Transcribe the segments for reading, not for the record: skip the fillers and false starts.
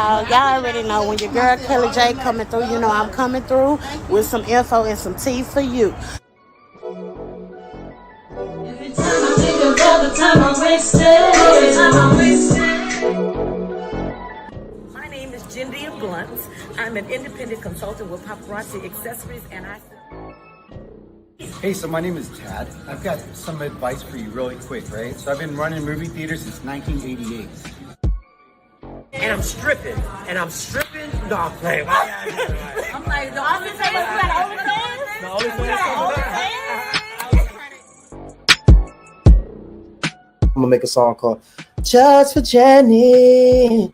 y'all. Y'all already know when your girl Kelly J coming through, you know I'm coming through with some info and some tea for you. Every time I think of all the time I wasted. My name is Jindy Blunt. I'm an independent consultant with Paparazzi Accessories, and I. Hey, so my name is Tad. I've got some advice for you really quick, right? So I've been running movie theaters since 1988. And I'm stripping. No, I'm playing. I'm like, the only thing is that OnlyFans? The only thing I'm gonna make a song called Just for Jenny.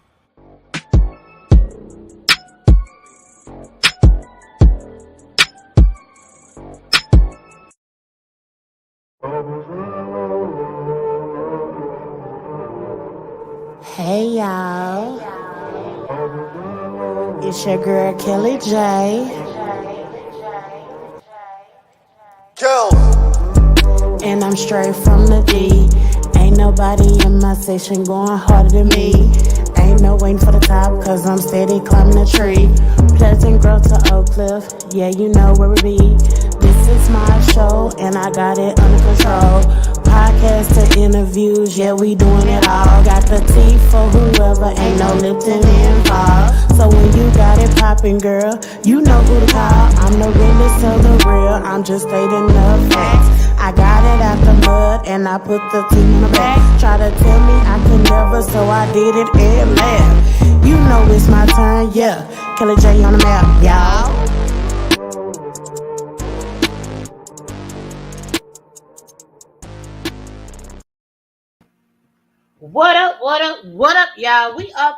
Hey y'all. It's your girl Kelly J. And I'm straight from the D. Ain't nobody in my section going harder than me. Ain't no waiting for the top, cause I'm steady climbing the tree. Pleasant Grove to Oak Cliff, yeah, you know where we be. This is my show, and I got it under control. Podcast to interviews, yeah, we doing it all. Got the tea for whoever, ain't no Lipton involved. So when you got it poppin', girl, you know who to call. I'm the realest of the real, I'm just stating the facts. I got it out the mud and I put the team in the back. Try to tell me I could never, so I did it and laughed. You know it's my turn, yeah. Kelly J on the map, y'all. What up, y'all? We are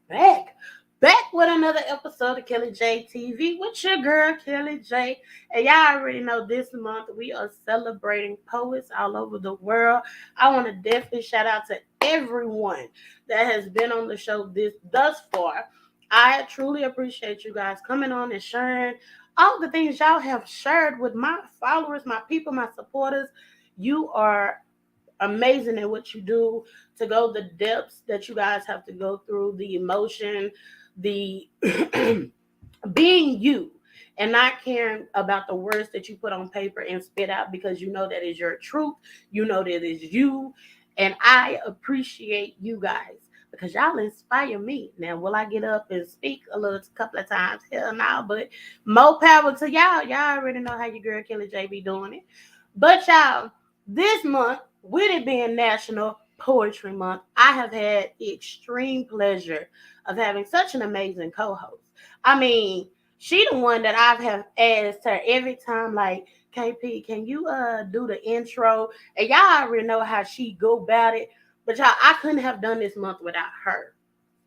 back. Back with another episode of Kelly J TV with your girl, Kelly J. And y'all already know this month we are celebrating poets all over the world. I want to definitely shout out to everyone that has been on the show thus far. I truly appreciate you guys coming on and sharing all the things y'all have shared with my followers, my people, my supporters. You are amazing at what you do, to go the depths that you guys have to go through, the emotion, the being you, and not caring about the words that you put on paper and spit out, because you know that is your truth, you know that is you. And I appreciate you guys because y'all inspire me. Now, will I get up and speak a little couple of times? Hell no, but more power to y'all. Y'all already know how your girl Kelly J be doing it. But y'all, this month, with it being National Poetry Month, I have had the extreme pleasure of having such an amazing co-host. I mean, she the one that I've have asked her every time, like, KP, can you do the intro? And y'all already know how she go about it. But y'all, I couldn't have done this month without her.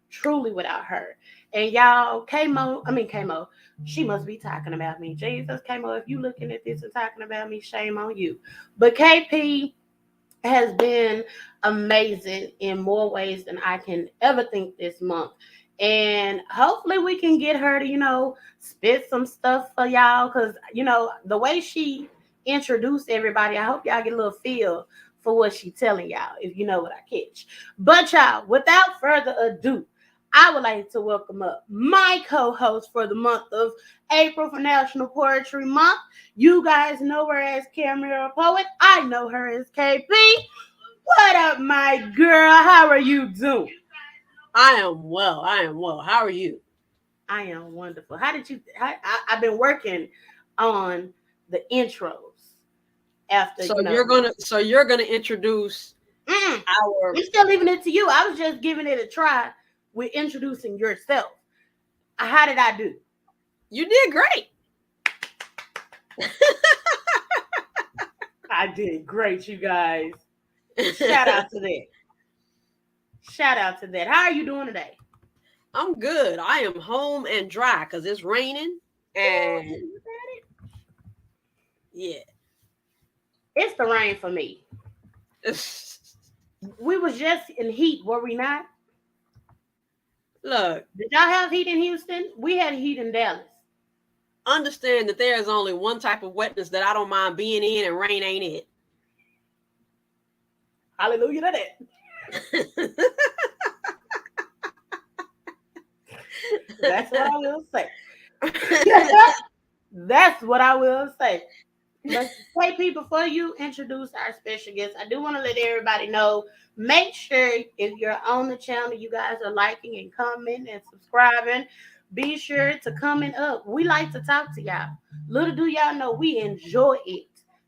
Truly without her. And y'all, Kmo, she must be talking about me. Jesus, Kmo, if you looking at this and talking about me, shame on you. But KP has been amazing in more ways than I can ever think this month. And hopefully we can get her to, spit some stuff for y'all. Because, the way she introduced everybody, I hope y'all get a little feel for what she's telling y'all, if you know what I catch. But y'all, without further ado, I would like to welcome up my co-host for the month of April for National Poetry Month. You guys know her as Camera Poet. I know her as KP. What up, my girl? How are you doing? I am well. How are you? I am wonderful. I've been working on the intros after. You're gonna introduce our. I'm still leaving it to you. I was just giving it a try with introducing yourself. How did I do? You did great. I did great, you guys. Shout out to that. How are you doing today? I'm good. I am home and dry because it's raining. And yeah. It's the rain for me. We was just in heat, were we not? Look. Did y'all have heat in Houston? We had heat in Dallas. Understand that there is only one type of wetness that I don't mind being in, and rain ain't it. Hallelujah to that. That's what I will say. That's what I will say. But KP, before you introduce our special guest, I do want to let everybody know. Make sure if you're on the channel, you guys are liking and commenting and subscribing. Be sure to comment up. We like to talk to y'all. Little do y'all know we enjoy it.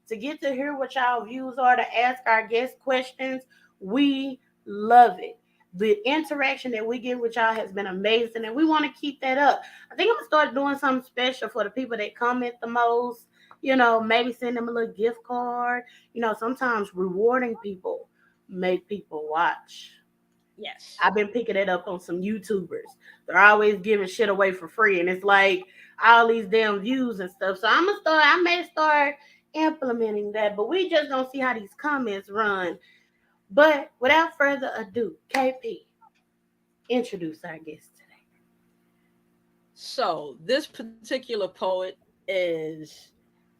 To get to hear what y'all views are, to ask our guest questions, we love it. The interaction that we get with y'all has been amazing, and we want to keep that up. I think I'm gonna start doing something special for the people that comment the most. Maybe send them a little gift card. Sometimes rewarding people make people watch. Yes. I've been picking it up on some YouTubers. They're always giving shit away for free, and it's like all these damn views and stuff. So I may start implementing that, but we just gonna see how these comments run. But without further ado, KP, introduce our guest today. So this particular poet is,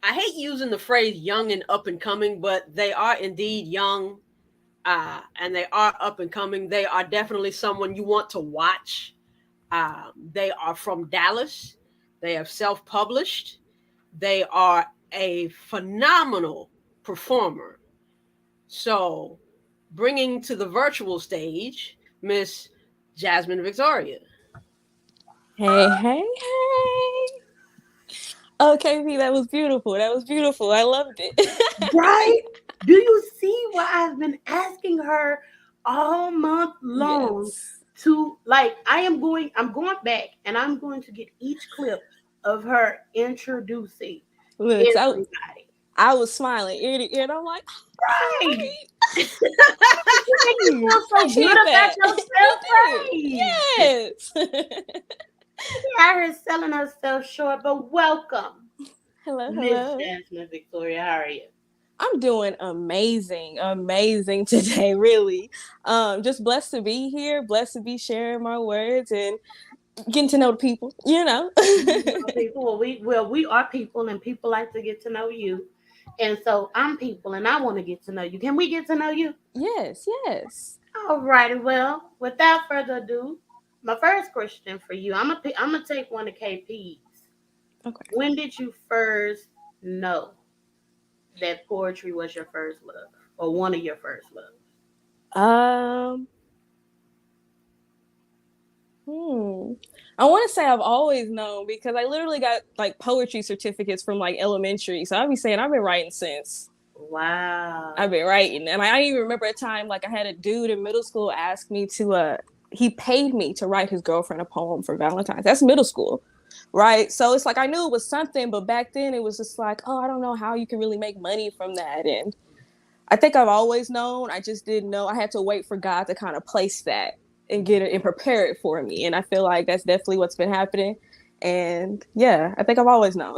I hate using the phrase young and up and coming, but they are indeed young, and they are up and coming. They are definitely someone you want to watch. They are from Dallas. They have self-published. They are a phenomenal performer. So, bringing to the virtual stage, Miss Jazzmen Victoria. Hey, hey, hey. Okay, V, that was beautiful. That was beautiful. I loved it. Right? Do you see why I've been asking her all month long Yes. to I'm going back and I'm going to get each clip of her introducing Look, everybody. I was smiling ear to ear, and I'm like, Right. right. You feel so Appreciate good that. about yourself, right? Yes. Out here selling herself short, but welcome, Hello, Miss hello. Jazzmen Victoria. How are you? I'm doing amazing today, really. Just blessed to be here, blessed to be sharing my words and getting to know the people, People, we are people, and people like to get to know you. And so I'm people, and I want to get to know you. Can we get to know you? Yes, yes. All righty. Well, without further ado, my first question for you, I'm gonna take one of KP's. Okay. When did you first know that poetry was your first love, or one of your first loves? Um, I want to say I've always known because I literally got like poetry certificates from like elementary. So I'll be saying I've been writing since. Wow. I've been writing. And I even remember a time like I had a dude in middle school ask me to he paid me to write his girlfriend a poem for Valentine's. That's middle school. Right. So it's like I knew it was something, but back then it was just like, oh, I don't know how you can really make money from that. And I think I've always known. I just didn't know. I had to wait for God to kind of place that and get it and prepare it for me. And I feel like that's definitely what's been happening. And yeah, I think I've always known.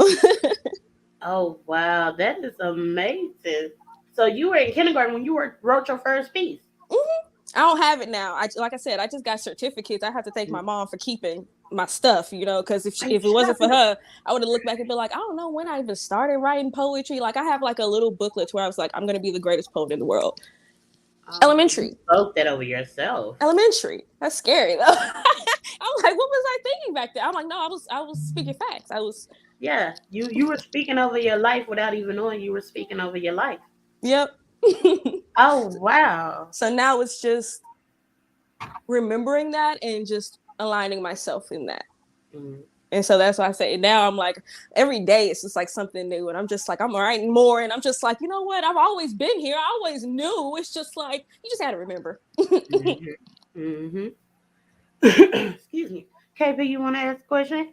Oh wow, that is amazing. So you were in kindergarten when you wrote your first piece. Mm-hmm. I don't have it now. Like I said, I just got certificates. I have to thank my mom for keeping my stuff, because if it wasn't for her, I would have looked back and been like, I don't know when I even started writing poetry. Like I have like a little booklet where I was like, I'm gonna be the greatest poet in the world. Elementary. You spoke that over yourself. Elementary. That's scary though. I'm like, what was I thinking back then? I'm like, no, I was speaking facts. Yeah, you were speaking over your life without even knowing you were speaking over your life. Yep. Oh wow. So now it's just remembering that and just aligning myself in that. Mm-hmm. And so that's why I say now I'm like, every day it's just like something new. And I'm just like, I'm writing more. And I'm just like, you know what? I've always been here. I always knew. It's just like, you just got to remember. Mm-hmm. Excuse me. KP, you want to ask a question?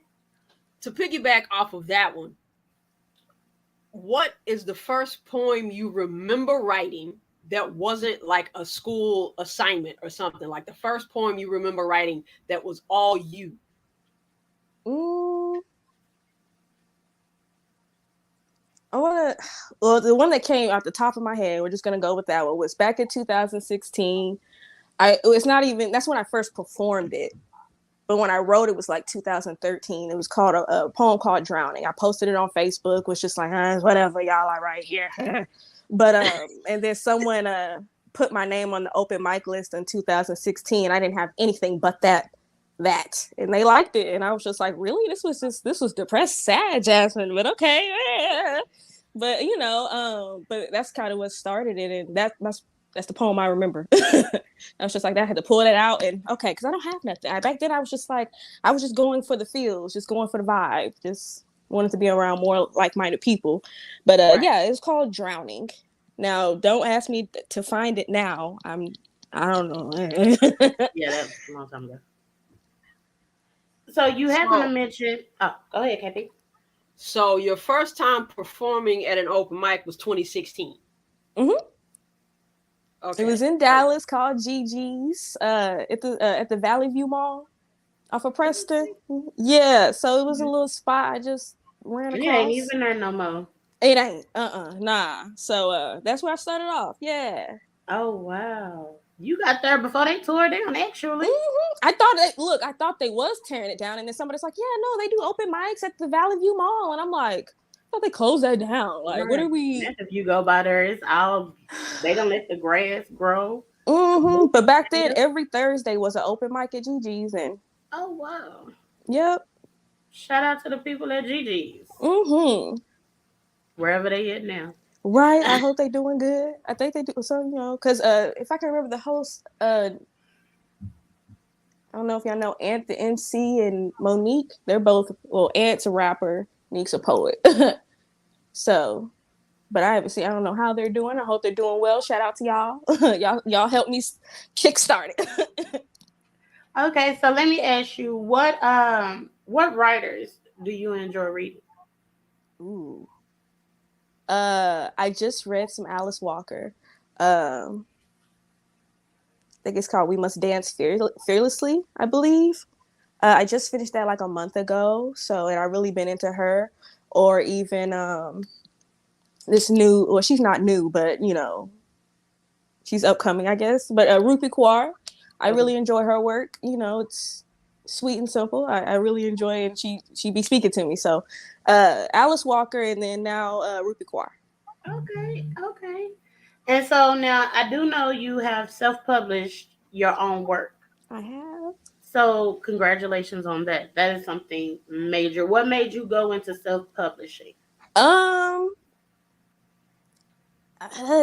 To piggyback off of that one, what is the first poem you remember writing that wasn't like a school assignment or something? Like the first poem you remember writing that was all you? The one that came out the top of my head, we're just going to go with that one, was back in 2016. It's not even, that's when I first performed it. But when I wrote it was like 2013. It was called a poem called Drowning. I posted it on Facebook, was just like, whatever, y'all, I write here. But, and then someone put my name on the open mic list in 2016. I didn't have anything but that that, and they liked it, and I was just like, really, this was depressed, sad Jazzmen, but okay, yeah. But but that's kind of what started it, and that's the poem I remember. I was just like, I had to pull that out, and okay, because I don't have nothing. Back then I was just like, I was just going for the feels, just going for the vibe, just wanted to be around more like-minded people. But yeah, it's called Drowning. Now, don't ask me to find it now. I don't know. Yeah, that was a long time ago. So you happen to mention. Oh, go ahead, Kathy. So your first time performing at an open mic was 2016. Mm-hmm. Okay. It was in Dallas, called GG's, at the Valley View Mall off of Preston. Yeah, so it was a little spot I just ran across. It ain't even there no more. It ain't. Nah. So that's where I started off. Yeah. Oh wow. You got there before they tore it down, actually. Mm-hmm. I thought they was tearing it down, and then somebody's like, yeah, no, they do open mics at the Valley View Mall, and I'm like, I thought they closed that down. Like, what are we? If you go by there, it's all they don't let the grass grow. Mm-hmm. But back then, every Thursday was an open mic at GG's, and oh wow. Yep. Shout out to the people at GG's. Mm-hmm. Wherever they at now. Right. I hope they doing good. I think they do. So because if I can remember the host, I don't know if y'all know Ant the MC and Monique. They're both, well, Ant's a rapper, Nick's a poet. So, but I don't know how they're doing. I hope they're doing well. Shout out to y'all. y'all help me kickstart it. Okay, so let me ask you, what writers do you enjoy reading? Ooh. I just read some Alice Walker. I think it's called We Must Dance Fearlessly, I believe. I just finished that like a month ago, and I've really been into her. Or even this new, well, she's not new, but she's upcoming, I guess. But Rupi Kaur, I really enjoy her work. It's sweet and simple. I really enjoy it, and she be speaking to me. So Alice Walker, and then now Rupi Kaur. Okay. And so now I do know you have self-published your own work. I have. So congratulations on that. That is something major. What made you go into self-publishing?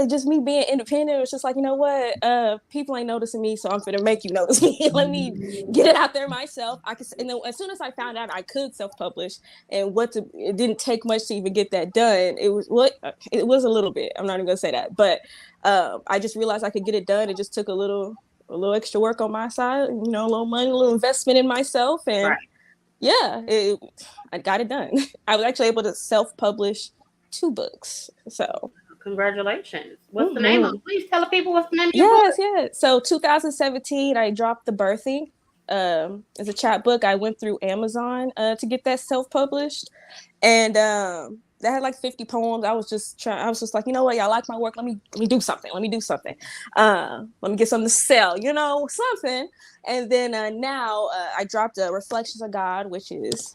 Just me being independent. It was just like, you know what? People ain't noticing me, so I'm gonna make you notice me. Let me get it out there myself. And then as soon as I found out I could self-publish, and it didn't take much to even get that done. It was a little bit. I'm not even gonna say that, but I just realized I could get it done. It just took a little extra work on my side. A little money, a little investment in myself, and yeah, I got it done. I was actually able to self-publish 2 books. So. Congratulations. What's the name of it? Please tell the people what's the name of your book. Yes. So 2017, I dropped The Birthing. It's a chapbook. I went through Amazon to get that self-published. And that had like 50 poems. I was just like, you know what? Y'all like my work. Let me do something. Let me get something to sell, something. And then now I dropped Reflections of God, which is,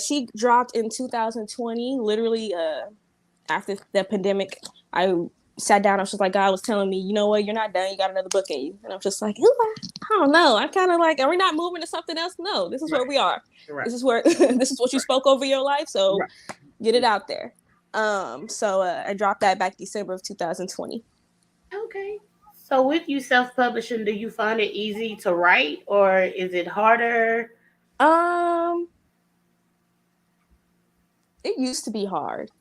she dropped in 2020, literally, after the pandemic. I sat down. I was just like, God was telling me, you know what? You're not done. You got another book in you. And I'm just like, I don't know. I'm kind of like, are we not moving to something else? No, this is where we are. This is where this is what you spoke over your life. So get it out there. So I dropped that back December of 2020. Okay. So with you self-publishing, do you find it easy to write, or is it harder? It used to be hard.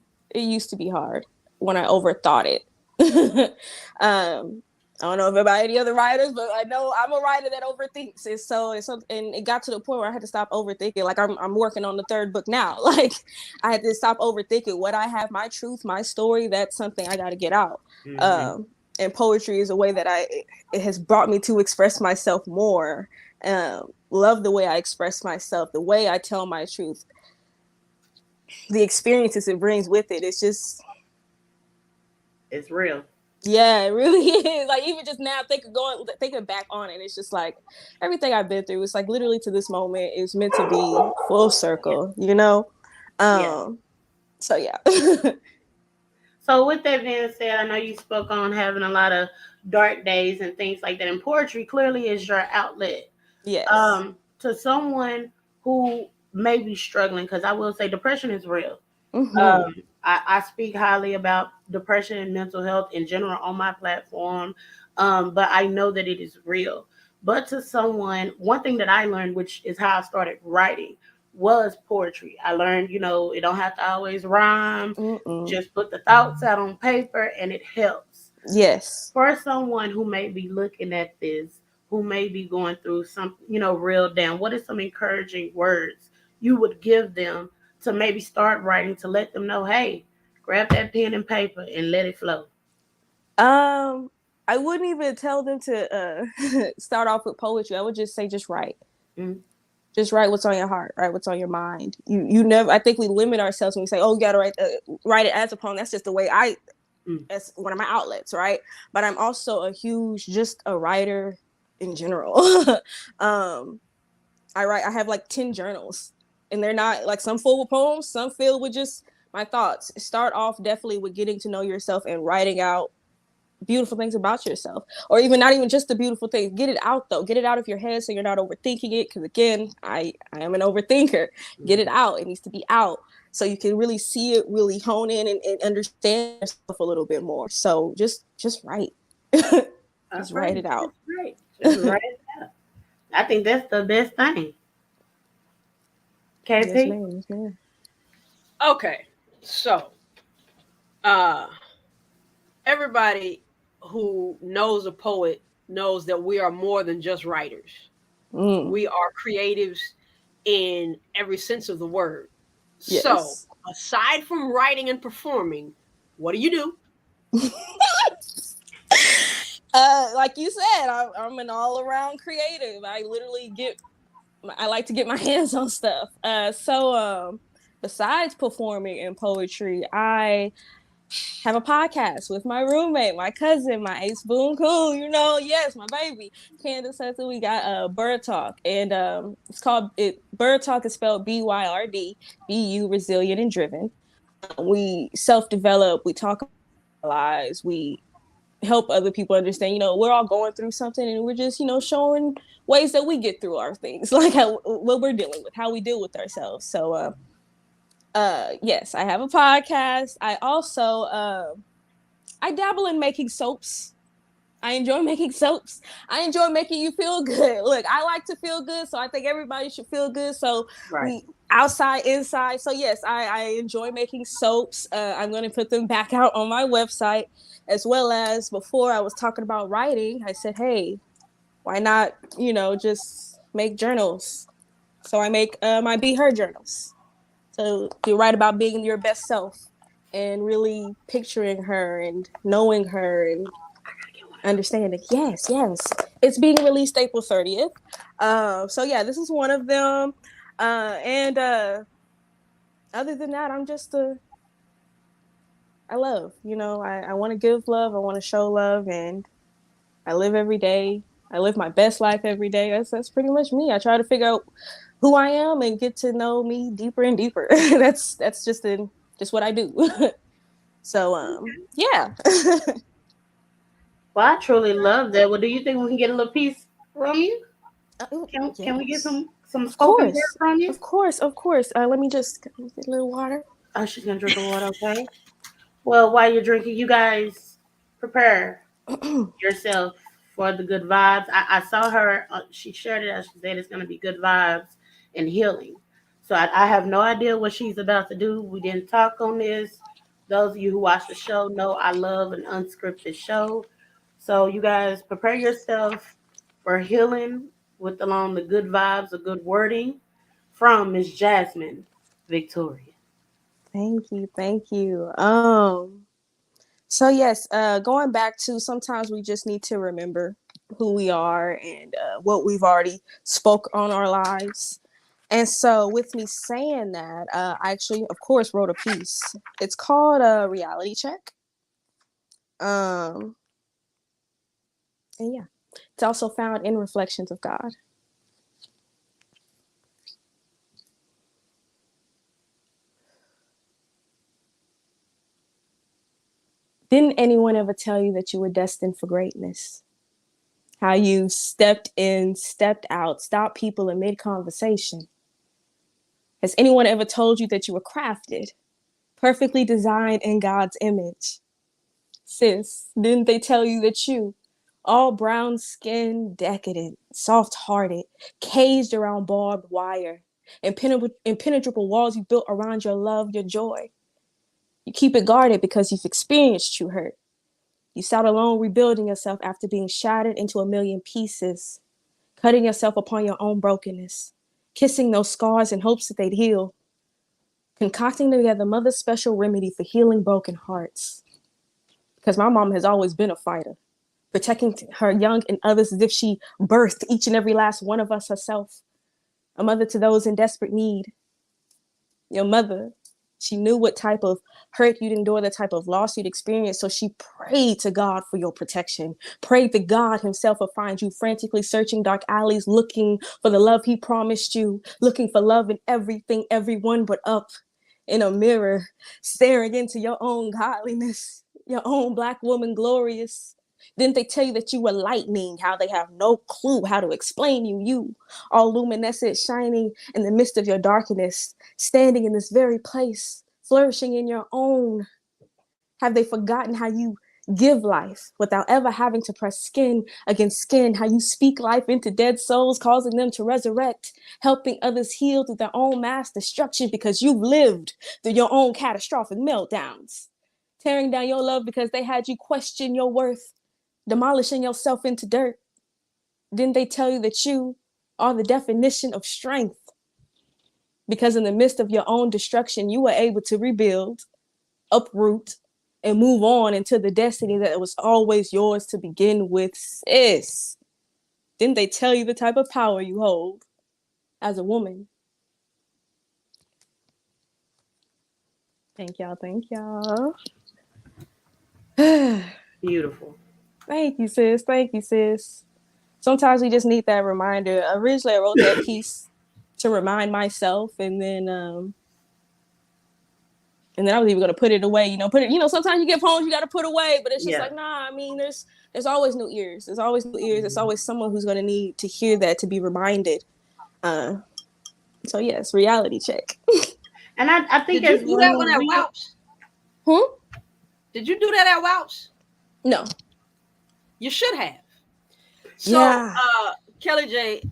When I overthought it. I don't know about any other writers, but I know I'm a writer that overthinks it. And it got to the point where I had to stop overthinking. Like I'm working on the 3rd book now. Like I had to stop overthinking what I have, my truth, my story. That's something I got to get out. Mm-hmm. And poetry is a way that it has brought me to express myself more. Love the way I express myself, the way I tell my truth. The experiences it brings with it, it's real. Yeah, it really is. Like even just now thinking back on it, it's just like everything I've been through, it's like literally to this moment is meant to be full circle, So yeah. So with that being said, I know you spoke on having a lot of dark days and things like that, and poetry clearly is your outlet. Yes. To someone who may be struggling, because I will say depression is real. Mm-hmm. I speak highly about depression and mental health in general on my platform, but I know that it is real. But to someone, one thing that I learned, which is how I started writing, was poetry. I learned, it don't have to always rhyme. Mm-mm. Just put the thoughts out on paper, and it helps. Yes. For someone who may be looking at this, who may be going through some, real down, what is some encouraging words you would give them to maybe start writing, to let them know, hey, grab that pen and paper and let it flow? Um, I wouldn't even tell them to start off with poetry. I would just say just write. Mm, Just write what's on your heart, write what's on your mind. You never. I think we limit ourselves when we say, "Oh, you gotta write it as a poem." That's just the way I. mm. That's one of my outlets, right? But I'm also a huge, just a writer in general. um, I write. I have like 10 journals, and they're not like some full with poems, some filled with just my thoughts. Start off definitely with getting to know yourself and writing out beautiful things about yourself, or even not even just the beautiful things. Get it out though. Get it out of your head so you're not overthinking it. Because again, I am an overthinker. Get it out. It needs to be out so you can really see it, really hone in and understand yourself a little bit more. So just write. All Just write right, it out. just right. Just write it out. I think that's the best thing. Yes, KP? ma'am. Yes, ma'am. Okay, so uh, everybody who knows a poet knows that we are more than just writers. Mm, We are creatives in every sense of the word. So, yes. aside from writing and performing, what do you do? Like you said, I'm an all around creative. I literally get I like to get my hands on stuff. Besides performing and poetry, I have a podcast with my roommate, my cousin, my ace boon cool, yes, my baby. Candace says that we got Bird Talk. And it's called it Bird Talk is spelled BYRD, BU resilient and driven. We self-develop, we talk about our lives, we help other people understand, we're all going through something and we're just, showing ways that we get through our things, like what we're dealing with, how we deal with ourselves. So yes, I have a podcast. I also I dabble in making soaps. I enjoy making soaps. I enjoy making you feel good. Look, I like to feel good, so I think everybody should feel good. So Right. we outside, inside. So yes, I enjoy making soaps. I'm going to put them back out on my website, as well as before I was talking about writing. I said, hey, why not, just make journals? So I make my Be Her journals. So you write about being your best self and really picturing her and knowing her and understanding. Yes, yes. It's being released April 30th. So yeah, this is one of them. And other than that, I'm just I love, I want to give love, I want to show love, and I live every day. I live my best life every day. That's pretty much me. I try to figure out who I am and get to know me deeper and deeper. That's just what I do. So yeah. Well, I truly love that. Well, do you think we can get a little piece from you? Can we get Yes. some Of spoken word course. from you? Of course. Of course. Let me just get a little water. Oh, she's gonna drink her water, okay? Well, while you're drinking, you guys prepare yourself for the good vibes. I saw her. She shared it. As she said, it's gonna be good vibes and healing. So I have no idea what she's about to do. We didn't talk on this. Those of you who watch the show know I love an unscripted show. So you guys prepare yourself for healing with along the good vibes, the good wording from Miss Jazzmen Victoria. Thank you. Thank you. So yes, going back to sometimes we just need to remember who we are and what we've already spoke on our lives. And so with me saying that, I actually, of course, wrote a piece. It's called a reality check. Um, and yeah, it's also found in Reflections of God. Didn't anyone ever tell you that you were destined for greatness? How you stepped in, stepped out, stopped people in mid-conversation. Has anyone ever told you that you were crafted, perfectly designed in God's image? Sis, didn't they tell you that you, all brown skin, decadent, soft-hearted, caged around barbed wire, impenetrable walls you built around your love, your joy? You keep it guarded because you've experienced true hurt. You sat alone rebuilding yourself after being shattered into a million pieces, cutting yourself upon your own brokenness, kissing those scars in hopes that they'd heal, concocting together mother's special remedy for healing broken hearts. Because my mom has always been a fighter, protecting her young and others as if she birthed each and every last one of us herself, a mother to those in desperate need. Your mother, she knew what type of hurt you'd endure, the type of loss you'd experience. So she prayed to God for your protection, prayed that God himself would find you frantically searching dark alleys, looking for the love he promised you, looking for love in everything, everyone, but up in a mirror, staring into your own godliness, your own Black woman glorious. Didn't they tell you that you were lightning, how they have no clue how to explain you, all luminescent, shining in the midst of your darkness, standing in this very place, flourishing in your own? Have they forgotten how you give life without ever having to press skin against skin, how you speak life into dead souls, causing them to resurrect, helping others heal through their own mass destruction because you've lived through your own catastrophic meltdowns, tearing down your love because they had you question your worth, demolishing yourself into dirt? Didn't they tell you that you are the definition of strength? Because in the midst of your own destruction, you were able to rebuild, uproot, and move on into the destiny that was always yours to begin with. Sis, didn't they tell you the type of power you hold as a woman? Thank y'all. Thank y'all. Beautiful. Thank you, sis. Thank you, sis. Sometimes we just need that reminder. Originally, I wrote that piece to remind myself, and then I was even gonna put it away. Sometimes you get poems you got to put away, but it's just like, nah. I mean, there's always new ears. There's always new ears. There's always someone who's gonna need to hear that, to be reminded. So yes, reality check. And I think did you do that one at WOWS? Did you do that at WOWS? No. You should have. So, yeah. Kelly J,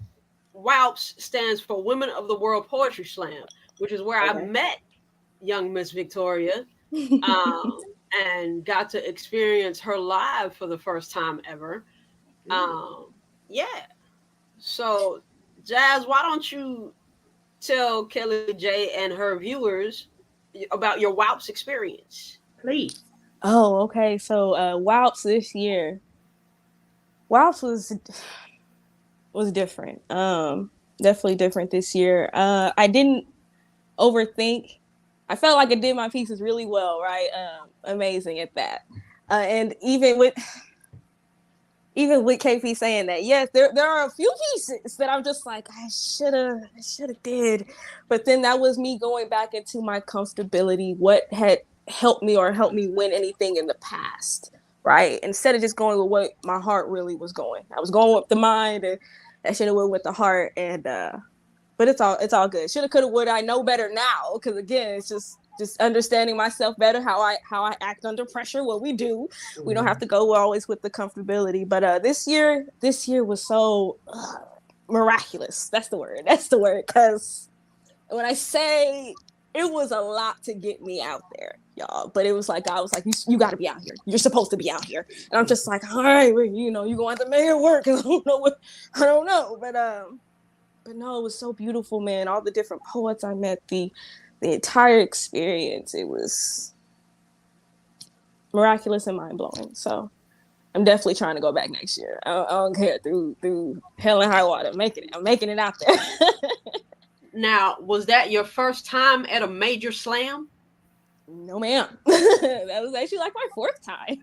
WOWS stands for Women of the World Poetry Slam, which is where I met young Miss Victoria, and got to experience her live for the first time ever. Yeah. So, Jazz, why don't you tell Kelly J and her viewers about your WOWS experience? Please. Oh, okay. So, WOWS this year. WOWS was different. Definitely different this year. I didn't overthink. I felt like I did my pieces really well, right? Amazing at that. And even with KP saying that, yes, there are a few pieces that I'm just like, I should have did. But then that was me going back into my comfortability, what had helped me win anything in the past, right? Instead of just going with what my heart really was going. I was going with the mind, and I should have went with the heart. And but it's all good. Shoulda, coulda, woulda. I know better now, because again, it's just understanding myself better, how I act under pressure, what we do. We don't have to go always with the comfortability. But this year was so miraculous. That's the word. Because when I say it was a lot to get me out there, y'all, but it was like, I was like, you got to be out here. You're supposed to be out here. And I'm just like, all right, well, you going to have to make it work. I don't know. But no, it was so beautiful, man. All the different poets I met, the entire experience, it was miraculous and mind-blowing. So I'm definitely trying to go back next year. I don't care, through hell and high water. I'm making it out there. Now, was that your first time at a major slam? No, ma'am. That was actually like my fourth time.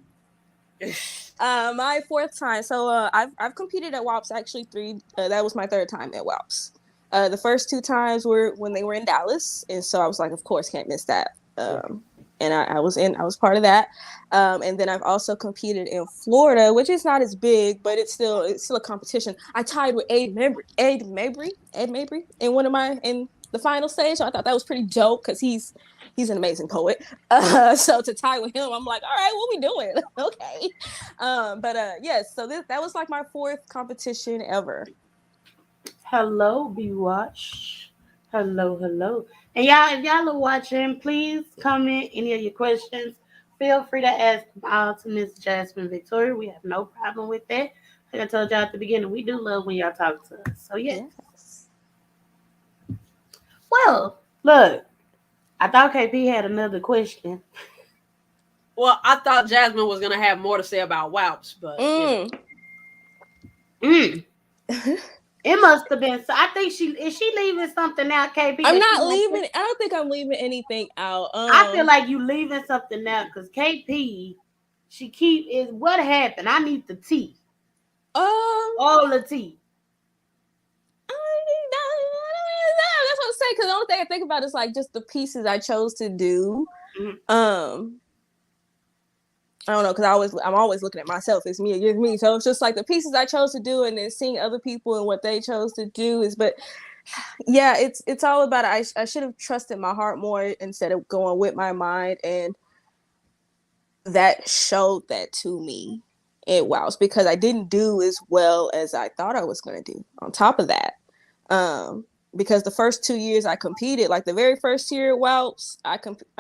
My fourth time. So I've competed at WOWS actually three. That was my third time at WOWS. The first two times were when they were in Dallas, and so I was like, of course, can't miss that. And and I was part of that. And then I've also competed in Florida, which is not as big, but it's still a competition. I tied with Ed Mabry in in the final stage. So I thought that was pretty dope because he's an amazing poet. So to tie with him, I'm like, all right, what we doing? Okay. Yes, so that was like my 4th competition ever. Hello, Be Watch. Hello, hello. And y'all, if y'all are watching, please comment any of your questions. Feel free to ask them all to Miss Jazzmen Victoria. We have no problem with that. Like I told y'all at the beginning, we do love when y'all talk to us. So yes. Well, look, I thought KP had another question. Well, I thought Jazzmen was gonna have more to say about WAPs, but It must have been. So I think is she leaving something out, KP? I'm not leaving. I don't think I'm leaving anything out. I feel like you leaving something out because KP, what happened? I need the tea. All the tea. That's what I'm saying. Because the only thing I think about is like just the pieces I chose to do. Mm-hmm. I don't know, because I'm always looking at myself. It's me. So it's just like the pieces I chose to do, and then seeing other people and what they chose to do but yeah, it's all about I should have trusted my heart more instead of going with my mind, and that showed that to me. It's because I didn't do as well as I thought I was going to do. On top of that, because the first 2 years I competed, like the very first year at WOWs, I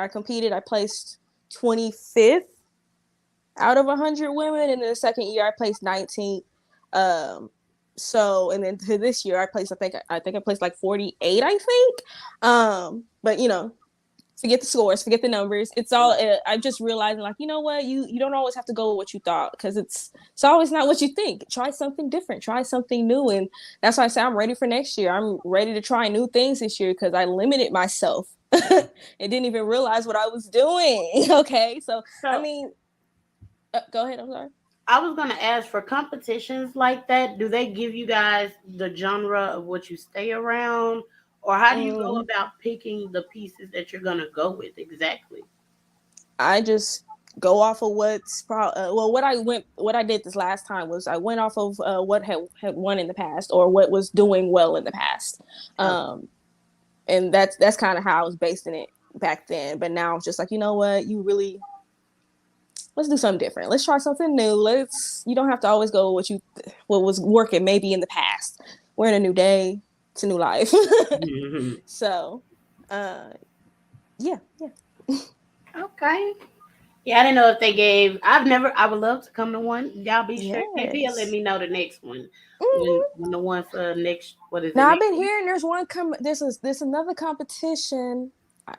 competed. I placed 25th out of 100 women, and then the second year I placed 19th. So, and then to this year I placed, I think I placed like 48, I think. But forget the scores, forget the numbers. It's all, I'm just realizing, like, you know what, you don't always have to go with what you thought, because it's always not what you think. Try something different, try something new. And that's why I say I'm ready for next year. I'm ready to try new things this year, because I limited myself and didn't even realize what I was doing. Okay, so I mean, go ahead. I'm sorry. I was going to ask, for competitions like that, do they give you guys the genre of what you stay around? Or how do you go about picking the pieces that you're going to go with exactly? I just go off of what's what I did this last time was I went off of what had won in the past, or what was doing well in the past. And that's kind of how I was basing it back then. But now I'm just like, you know what, let's do something different. Let's try something new. You don't have to always go with what was working maybe in the past. We're in a new day. It's a new life. Mm-hmm. So, yeah. Okay. Yeah, I didn't know if they gave. I would love to come to one. Y'all be sure. Maybe let me know the next one. When the one for next, what is it? Now, I've been hearing there's one there's another competition,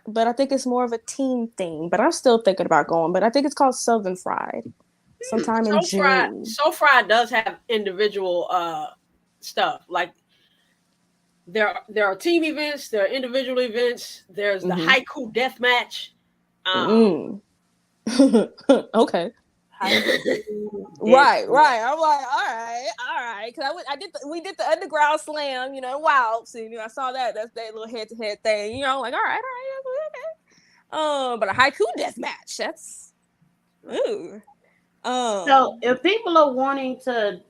but I think it's more of a team thing. But I'm still thinking about going. But I think it's called Southern Fried. Sometime in June. So Fried does have individual stuff. Like there are team events, there are individual events. There's the haiku death match. Okay. Right. I'm like, all right. Because we did the underground slam, wow. So I saw that's that little head-to-head thing. I'm like, all right, okay. But a haiku death match, that's ooh. So if people are wanting to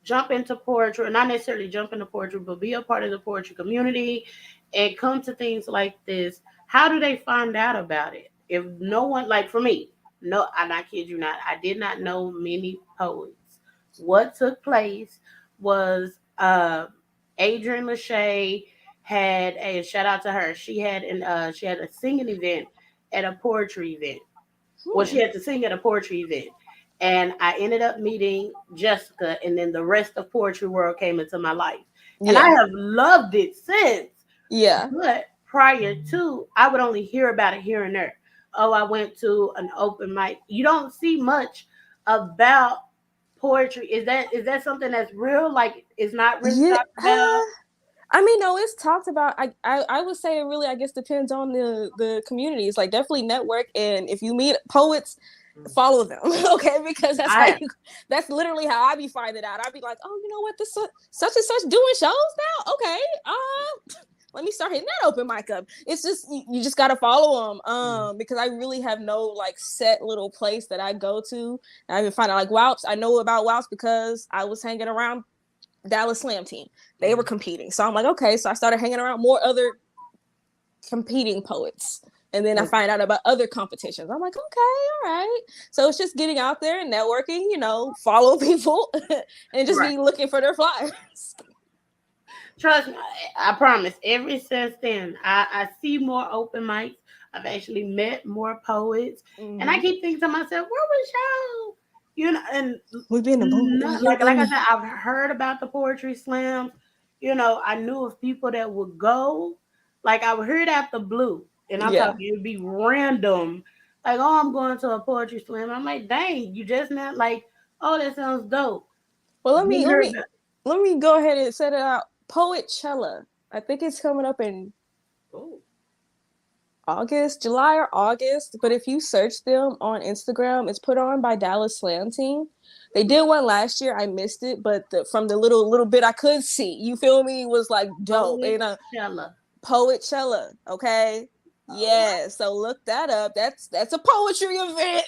jump into poetry, or not necessarily jump into poetry, but be a part of the poetry community and come to things like this, how do they find out about it? If no one, like for me, no, I'm not kidding you not, I did not know many poets. What took place was Adrienne Lachey had a shout out to her. She had a singing event at a poetry event. Well, she had to sing at a poetry event. And I ended up meeting Jessica, and then the rest of Poetry World came into my life. And I have loved it since. Yeah. But prior to, I would only hear about it here and there. Oh, I went to an open mic. You don't see much about poetry. Is that something that's real? Like, it's not really talked about? I mean, no, it's talked about. I would say it really, I guess, depends on the community. It's like definitely network. And if you meet poets, follow them, okay? Because that's literally how I be finding out. I'd be like, oh, you know what, this such and such doing shows now, okay. let me start hitting that open mic up. It's just you just gotta follow them. Because I really have no like set little place that I go to. I even find out like WALPs. I know about WALPs because I was hanging around Dallas Slam Team. They were competing. So I'm like, okay. So I started hanging around more other competing poets. And then I find out about other competitions. I'm like, okay, all right. So it's just getting out there and networking, follow people and just be looking for their flyers. Trust me, I promise. Ever since then, I see more open mics. I've actually met more poets. And I keep thinking to myself, where was y'all? And we be in the boom. like I said, I've heard about the poetry slams. I knew of people that would go. Like I would hear it out the blue. And I'm talking, it would be random. Like, oh, I'm going to a poetry slam. I'm like, dang, you just not like, oh, that sounds dope. Well, let me go ahead and set it out. Poetcella. I think it's coming up in August, July or August. But if you search them on Instagram, it's put on by Dallas Slam Team. They did one last year. I missed it, but from the little bit I could see, you feel me, was like dope. Poetcella. Okay. Yeah. So look that up. That's a poetry event.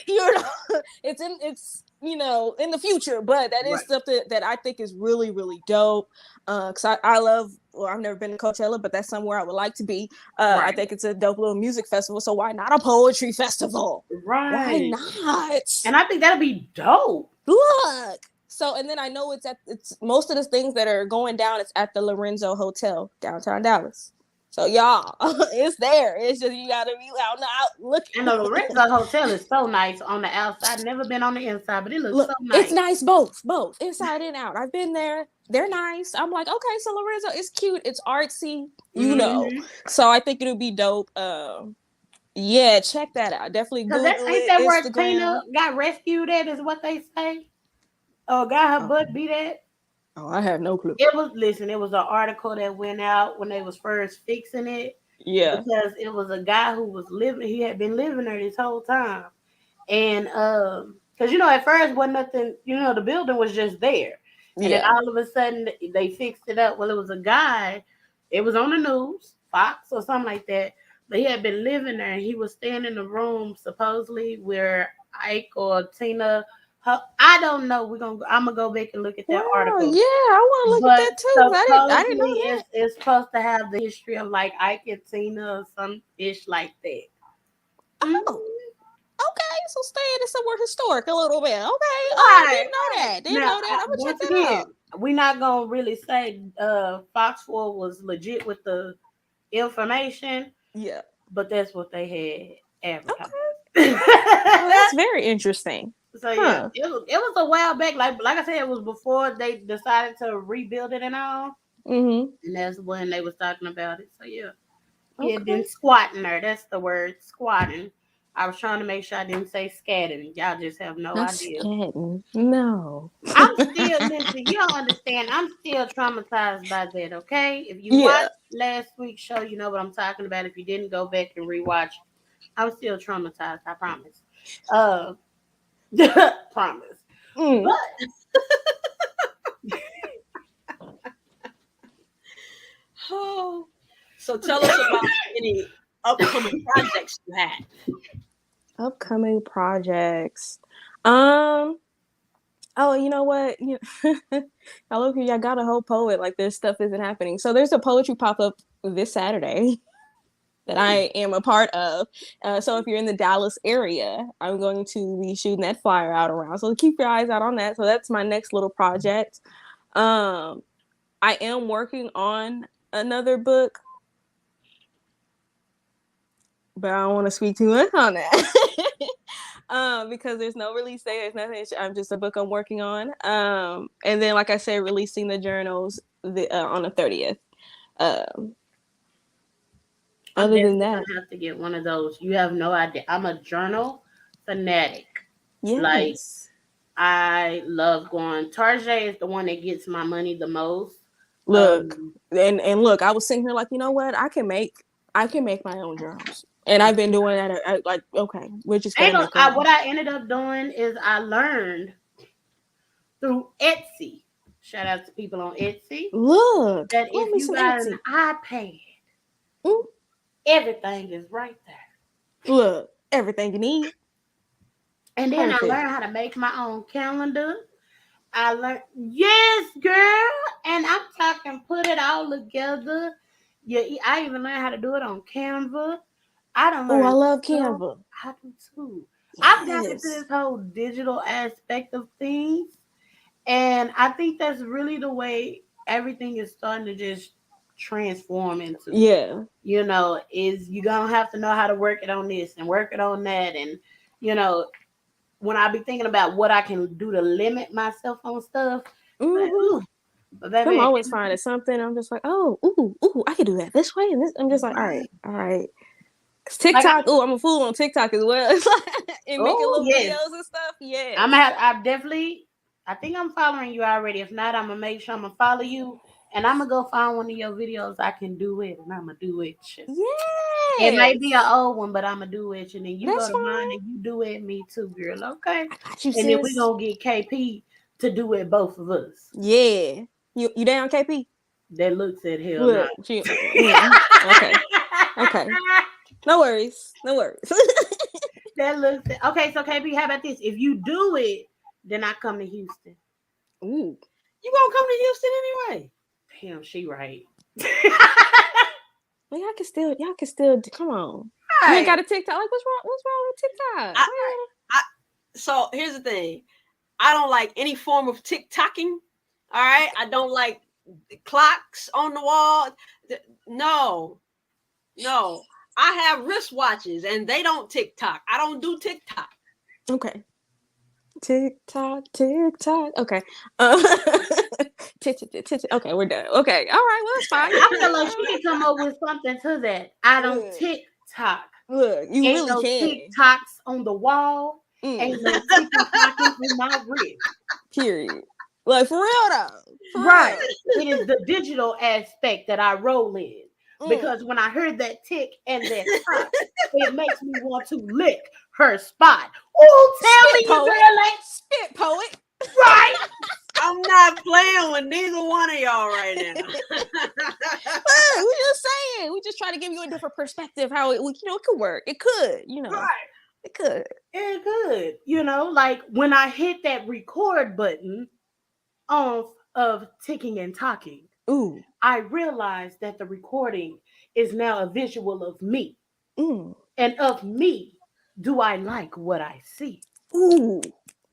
It's in the future, but that is something that I think is really, really dope. Cause I love, I've never been to Coachella, but that's somewhere I would like to be. I think it's a dope little music festival. So why not a poetry festival? Right. Why not? And I think that'll be dope. Look. So, and then I know it's most of the things that are going down, it's at the Lorenzo Hotel, downtown Dallas. So y'all, it's there. It's just you gotta be out looking. And the Lorenzo Hotel is so nice on the outside. Never been on the inside, but it looks so nice. It's nice both inside and out. I've been there. They're nice. I'm like, okay, so Lorenzo is cute. It's artsy, So I think it'll be dope. Yeah, check that out. Definitely Google it. Ain't that where Tina got rescued at? Is what they say. Oh, got her butt beat at. Oh, I have no clue. It was an article that went out when they was first fixing it. Yeah. Because it was a guy who was he had been living there this whole time. And because at first wasn't nothing, the building was just there. And then all of a sudden they fixed it up. Well, it was a guy, it was on the news, Fox or something like that. But he had been living there and he was staying in the room supposedly where Ike or Tina. I don't know. I'm gonna go back and look at that article. Yeah, I want to look at that too. I didn't know that. It's supposed to have the history of like Ike and Tina or some ish like that. Oh, okay. So staying in somewhere historic a little bit. Okay, I didn't know that. I'm gonna check that out. We're not gonna really say Fox 4 was legit with the information. Yeah, but that's what they had advertised. Okay. Well, that's very interesting. So yeah, it was a while back. Like I said, it was before they decided to rebuild it and all. And that's when they was talking about it. So yeah, he had been squatting there. That's the word, squatting. I was trying to make sure I didn't say scatting. Y'all just have no idea. Scatting. No. I'm still listen. You don't understand. I'm still traumatized by that. Okay, if you watched last week's show, you know what I'm talking about. If you didn't, go back and rewatch. I'm still traumatized. I promise. Promise. But so tell us about any upcoming projects you had. Upcoming projects. Oh, you know what? I love you. I got a whole poet. Like this stuff isn't happening. So there's a poetry pop up this Saturday that I am a part of. So if you're in the Dallas area, I'm going to be shooting that flyer out around. So keep your eyes out on that. So that's my next little project. I am working on another book, but I don't want to speak too much on that. Because there's no release date. There's nothing. I'm just a book I'm working on. And then, like I said, releasing the journals on the 30th. Other than that, I have to get one of those. You have no idea. I'm a journal fanatic. Yes. Like I love going. Tarjay is the one that gets my money the most. Look, and look, I was sitting here like, you know what? I can make my own journals, and I've been doing that. Like, okay, we're just gonna what I ended up doing is I learned through Etsy. Shout out to people on Etsy. Look, that if you got an iPad Mm. Everything is right there. Look, everything you need. And then I Perfect. learned how to make my own calendar. I learned, yes, girl. And I'm talking, put it all together. Yeah, I even learned how to do it on Canva. I don't Oh, I learn love so. Canva. I do too. I've gotten into Yes. this whole digital aspect of things, and I think that's really the way everything is starting to just transform into. Yeah. Is you gonna have to know how to work it on this and work it on that, and you know, when I be thinking about what I can do to limit myself on stuff, like, Mm-hmm. ooh, but I'm baby, always finding something. I'm just like, oh, ooh, I can do that this way and this. I'm just like, all right, all right. 'Cause like, TikTok, oh, I'm a fool on TikTok as well. It's like, and making oh little yes, videos and stuff. I'm Yes. have, I definitely, I think I'm following you already. If not, I'm gonna make sure I'm gonna follow you, and I'm gonna go find one of your videos I can do it, and I'm gonna do it. It might be an Yes. old one, but I'm gonna do it, and then you go That's to mine fine. and you do it, me too, girl. Okay, I got you, and then we sis. gonna get KP to do it, both of us. Yeah. You down, KP? That looks at hell now. Look, okay. Okay. No worries. No worries. That looks okay. So KP, how about this? If you do it, then I come to Houston. Ooh. You gonna come to Houston anyway? Damn, she right. Well, y'all can still come on. You ain't Right. got a TikTok. Like, what's wrong with TikTok? I, I so here's the thing. I don't like any form of TikToking. All right. I don't like clocks on the wall. No, no. I have wristwatches and they don't TikTok. I don't do TikTok. Okay. TikTok. Okay. Okay, we're done. Okay. All right. Well, it's fine. I feel like she can come up with something to that. I don't Look, TikTok. look, you Ain't really no can. TikToks on the wall. Ain't no TikToking on my wrist. Period. Like, for real though. For Right. real. It is the digital aspect that I roll in. Mm. Because when I heard that tick and that tock, it makes me want to lick her spot. Oh, tell me Spit you poet. girl like Spit poet. right. I'm not playing with neither one of y'all right now. We just saying. We just try to give you a different perspective. How it could work. It could. Right. It could. It could. Like when I hit that record button of ticking and talking, Ooh. I realized that the recording is now a visual of me. Mm. And of me, do I like what I see? Ooh.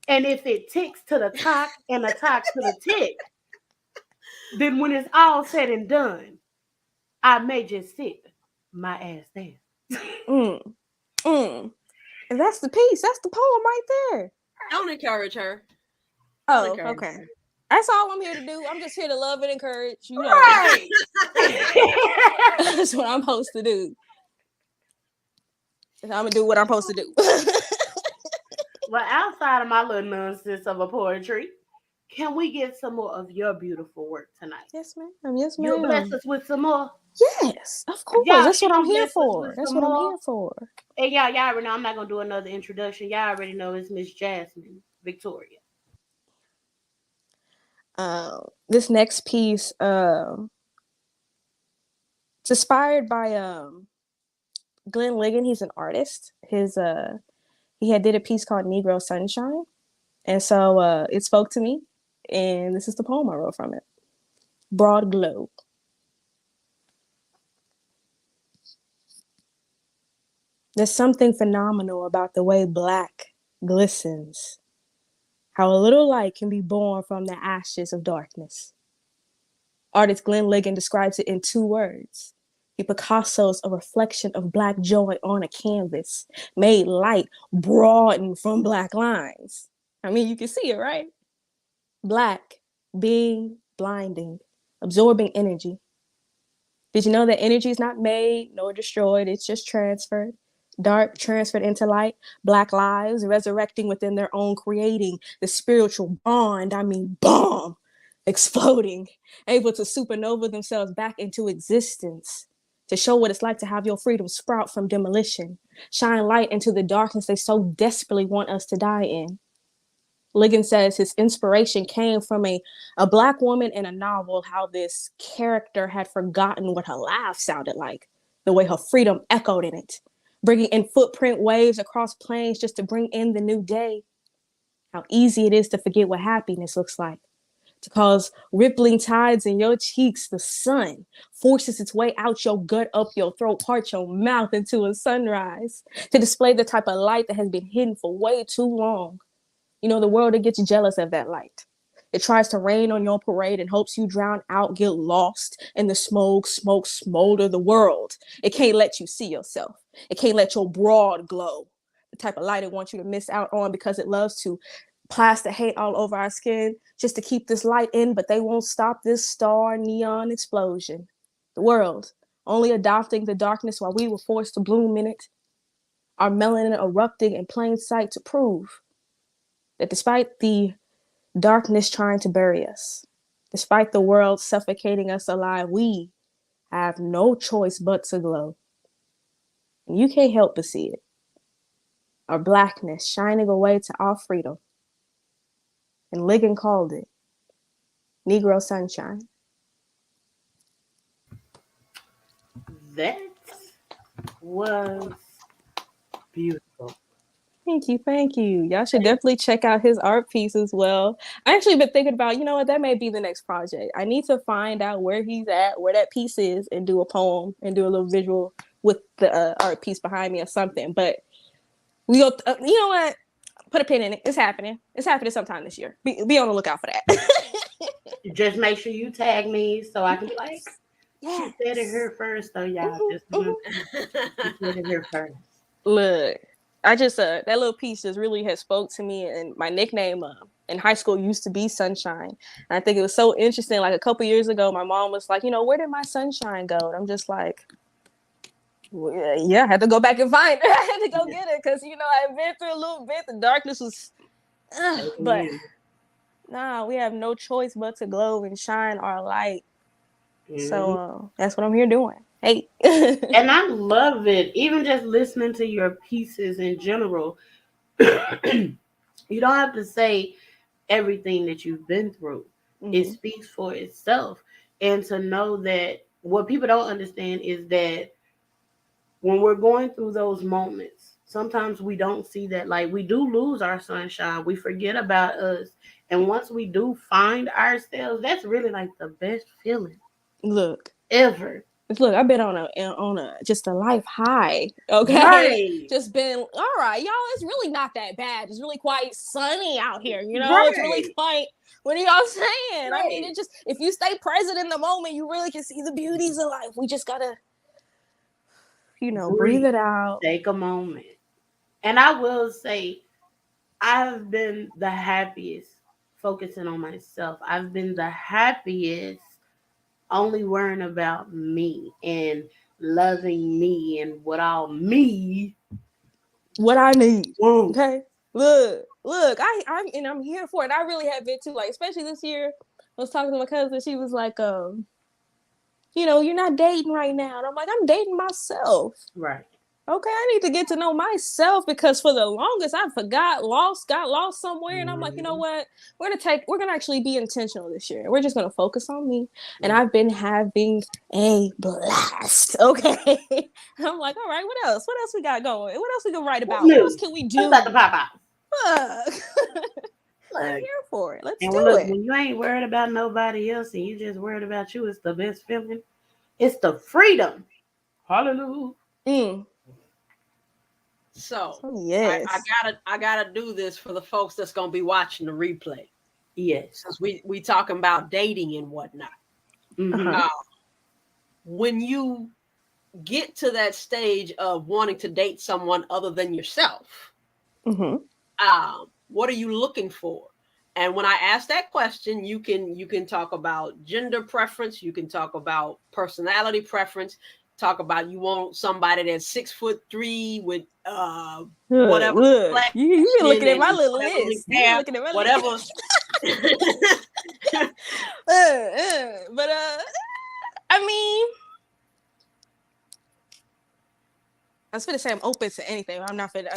And if it ticks to the talk and the talk to the tick, then when it's all said and done, I may just sit my ass down. Mm. Mm. And that's the piece. That's the poem right there. Don't encourage her. Oh, encourage okay. her. That's all I'm here to do. I'm just here to love and encourage. Right. That's what I'm supposed to do. I'm gonna do what I'm supposed to do. Well, outside of my little nonsense of a poetry, can we get some more of your beautiful work tonight? Yes, ma'am. Yes, You'll bless ma'am. us with some more. Yes, of course. Y'all, That's she what I'm gonna here bless us for. with That's some what I'm more. here for. And y'all already know I'm not gonna do another introduction. Y'all already know it's Miss Jazzmen Victoria. This next piece, it's inspired by Glenn Ligon. He's an artist. He had did a piece called Negro Sunshine, and so it spoke to me. And this is the poem I wrote from it. Broad Globe. There's something phenomenal about the way black glistens, how a little light can be born from the ashes of darkness. Artist Glenn Ligon describes it in 2 words. He Picasso's a reflection of black joy on a canvas, made light, broadened from black lines. I mean, you can see it, right? Black, being blinding, absorbing energy. Did you know that energy is not made nor destroyed? It's just transferred. Dark transferred into light. Black lives resurrecting within their own, creating the spiritual bond. I mean, bomb, exploding, able to supernova themselves back into existence. To show what it's like to have your freedom sprout from demolition. Shine light into the darkness they so desperately want us to die in. Ligon says his inspiration came from a black woman in a novel, how this character had forgotten what her laugh sounded like. the way her freedom echoed in it, bringing in footprint waves across plains just to bring in the new day. How easy it is to forget what happiness looks like, to cause rippling tides in your cheeks. The sun forces its way out your gut, up your throat, part your mouth into a sunrise, to display the type of light that has been hidden for way too long. You know, the world, it gets jealous of that light. It tries to rain on your parade and hopes you drown out, get lost in the smoke, smolder the world. It can't let you see yourself. It can't let your broad glow. The type of light it wants you to miss out on because it loves to plaster hate all over our skin just to keep this light in, but they won't stop this star neon explosion. The world, only adopting the darkness while we were forced to bloom in it. Our melanin erupting in plain sight to prove that despite the darkness trying to bury us, despite the world suffocating us alive, we have no choice but to glow. And you can't help but see it. Our blackness shining away to our freedom. And Ligon called it Negro Sunshine. That was beautiful. Thank you. Y'all should definitely check out his art piece as well. I actually been thinking about, you know what, that may be the next project. I need to find out where he's at, where that piece is, and do a poem and do a little visual with the art piece behind me or something. But we go, you know what? Put a pin in it. It's happening. It's happening sometime this year. Be on the lookout for that. Just make sure you tag me so I can be like, yes. she said it here first, though, y'all. Just she said it here first. Look, I just that little piece just really has spoke to me, and my nickname in high school used to be Sunshine. And I think it was so interesting. Like a couple years ago, my mom was like, you know, where did my sunshine go? And I'm just like, yeah, I had to go back and find it. I had to go get it because, you know, I've been through a little bit. The darkness was, but nah, we have no choice but to glow and shine our light. Mm-hmm. So that's what I'm here doing. Hey. And I love it. Even just listening to your pieces in general, you don't have to say everything that you've been through. Mm-hmm. It speaks for itself. And to know that what people don't understand is that when we're going through those moments, sometimes we don't see that light. We do lose our sunshine. We forget about us. And once we do find ourselves, that's really like the best feeling. Look. Ever. Look, I've been on a just a life high. Okay. Right. Just been all right, y'all. It's really not that bad. It's really quite sunny out here, you know. Right. It's really quite, what are y'all saying? Right. I mean, it just, if you stay present in the moment, you really can see the beauties of life. We just gotta, you know, breathe it out. Take a moment. And I will say, I've been the happiest focusing on myself. I've been the happiest only worrying about me and loving me and what I need. Whoa. Okay. Look, I'm here for it. I really have been too. Like, especially this year, I was talking to my cousin. She was like, you know, you're not dating right now. And I'm like, I'm dating myself. Right. Okay, I need to get to know myself because for the longest I got lost somewhere. Mm-hmm. And I'm like, you know what? We're gonna actually be intentional this year. We're just gonna focus on me. Mm-hmm. And I've been having a blast. Okay. I'm like, all right, what else? What else we got going? What else we can write about? What else can we do? What's about to pop out? I'm here for it. Let's do it. When you ain't worried about nobody else and you just worried about you, it's the best feeling. It's the freedom. Hallelujah. Mm. So yes, I gotta do this for the folks that's gonna be watching the replay. Yes, since we talking about dating and whatnot. Mm-hmm. When you get to that stage of wanting to date someone other than yourself, mm-hmm. What are you looking for? And when I ask that question, you can talk about gender preference, you can talk about personality preference. Talk about you want somebody that's 6'3" with whatever. Look, you been looking at my little list. Whatever. But I mean, I was gonna say I'm open to anything. I'm not finna.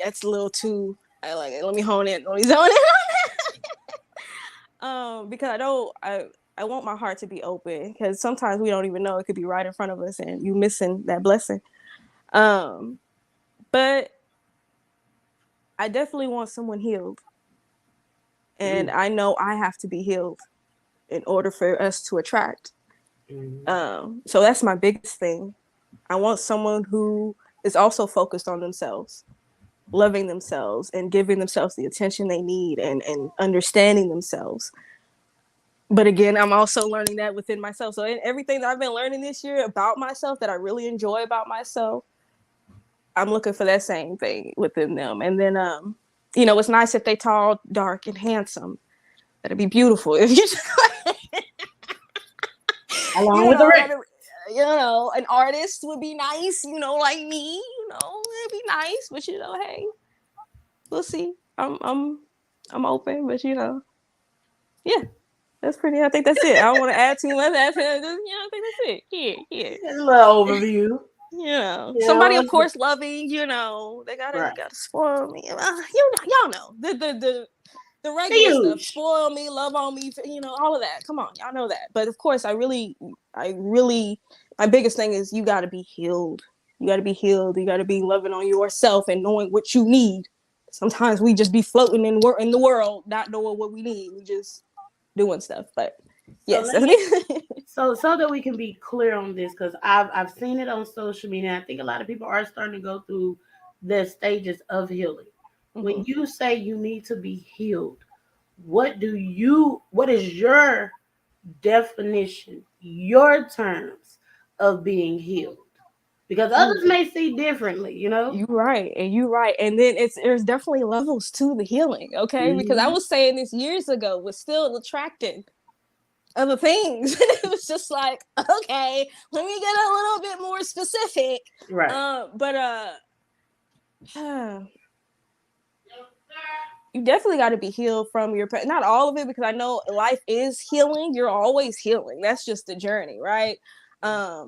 That's a little too. I like it. Let me hone in. Let me zone in on that. Because I I want my heart to be open because sometimes we don't even know it could be right in front of us and you missing that blessing. But I definitely want someone healed. And I know I have to be healed in order for us to attract. So that's my biggest thing. I want someone who is also focused on themselves, loving themselves and giving themselves the attention they need and understanding themselves. But again, I'm also learning that within myself. So everything that I've been learning this year about myself that I really enjoy about myself, I'm looking for that same thing within them. And then, you know, it's nice if they tall, dark, and handsome. That'd be beautiful. If you Along with the rest. You know, an artist would be nice, you know, like me, you know, it'd be nice, but you know, hey, we'll see. I'm open, but you know, yeah, that's pretty. I think that's it. I don't want to add too much. I think that's it. Yeah. A little overview. You know, somebody of course loving. You know, they gotta spoil me. Y'all know the regular stuff. Spoil me, love on me. You know, all of that. Come on, y'all know that. But of course, I really, my biggest thing is you got to be healed. You got to be healed. You got to be loving on yourself and knowing what you need. Sometimes we just be floating in the world, not knowing what we need. We just doing stuff. But yes. So that we can be clear on this, because I've seen it on social media. I think a lot of people are starting to go through the stages of healing. Mm-hmm. When you say you need to be healed, what is your definition, your terms of being healed? Because others may see differently, you know. You're right. And then there's definitely levels to the healing, okay? Mm-hmm. Because I was saying this years ago, was still attracting other things. It was just like, okay, let me get a little bit more specific. Right. You definitely got to be healed from your past. Not all of it, because I know life is healing. You're always healing. That's just the journey, right? I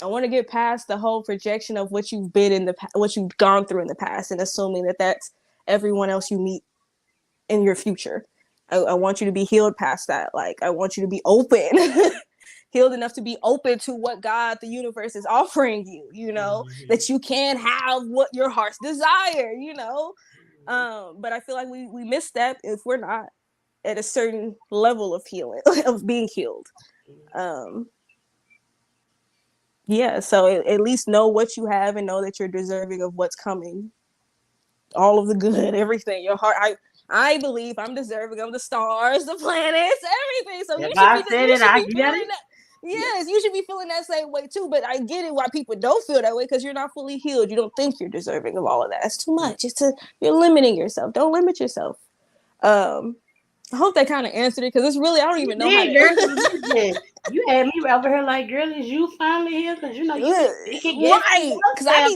want to get past the whole projection of what you've been what you've gone through in the past, and assuming that that's everyone else you meet in your future. I want you to be healed past that. Like, I want you to be open, healed enough to be open to what God, the universe, is offering you. You know, that you can have what your heart's desire. You know, but I feel like we miss that if we're not at a certain level of healing, of being healed. Yeah, so at least know what you have and know that you're deserving of what's coming. All of the good, everything. Your heart, I believe I'm deserving of the stars, the planets, everything. So you should be feeling that. Yes, you should be feeling that same way too. But I get it why people don't feel that way, because you're not fully healed. You don't think you're deserving of all of that. It's too much. You're limiting yourself. Don't limit yourself. I hope that kind of answered it, because it's really, I don't even know how to. You had me over here like, girl, is you finally here? Because you know you can get right. Because I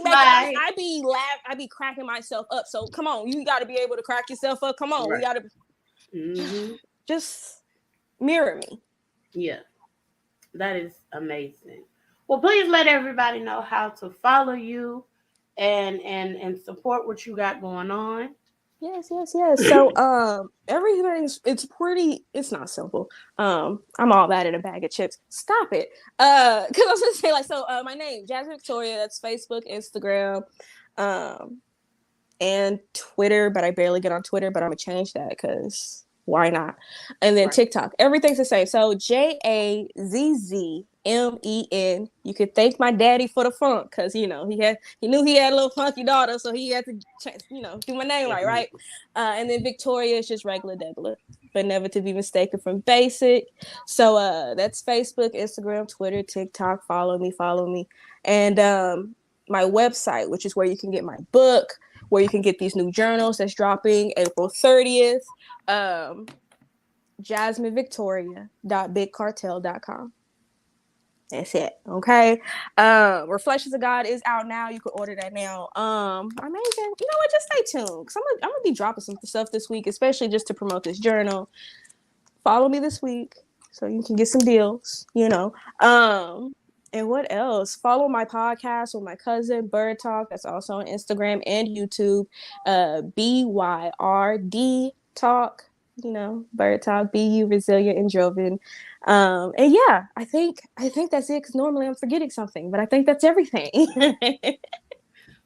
be cracking myself up. So come on, you got to be able to crack yourself up. Come on, we got to just mirror me. Yeah, that is amazing. Well, please let everybody know how to follow you and support what you got going on. Yes. So it's not simple. I'm all that in a bag of chips. Stop it. Because I was gonna say, like, so my name, Jazzmen Victoria, that's Facebook, Instagram, and Twitter, but I barely get on Twitter, but I'm gonna change that because why not? And then TikTok. Everything's the same. So JAZZMEN. You could thank my daddy for the funk, because you know he knew he had a little funky daughter, so he had to do my name right? And then Victoria is just regular Debla, but never to be mistaken from basic. So that's Facebook, Instagram, Twitter, TikTok. Follow me. And my website, which is where you can get my book, where you can get these new journals that's dropping April 30th. JazzmenVictoria.BigCartel.com. That's it. Okay. Reflections of God is out now. You can order that now. Amazing. You know what? Just stay tuned, because I'm gonna be dropping some stuff this week, especially just to promote this journal. Follow me this week so you can get some deals, you know. And what else? Follow my podcast with my cousin, Bird Talk. That's also on Instagram and YouTube. BYRD Talk. Bird talk, be you, resilient and driven. And yeah, I think that's it, because normally I'm forgetting something, but I think that's everything.